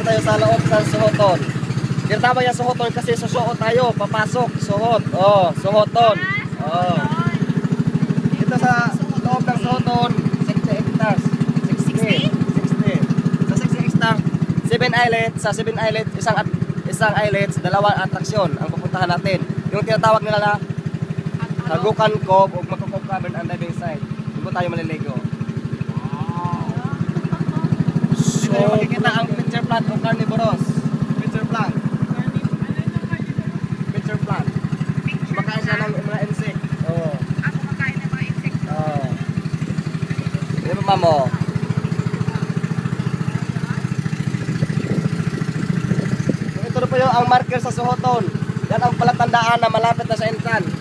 tayo sa loob ng Suhoton. Tama yan Suhoton kasi susuot tayo, papasok, suhot. Oh, Suhoton. Oh. Dito sa loob ng Suhoton, 60 hectares. 60? 60. Sa 60 hectares, 7 islets. Sa 7 islets, isang islets, dalawang atraksyon ang pupuntahan natin. Yung tinatawag nila na Hagukan Cove o Makukov Cavern and diving site. Doon tayo maliligo. So, dito makikita ang pitcher plant o carnivorous. Pitcher plant. Pitcher plant. Kumakain siya ng mga insect. Oo. Kumakain ng mga insect. Oo. Yan ba mo? So, ito na po yung ang marker sa Suhoton. Yan ang palatandaan na malapit na sa entrance.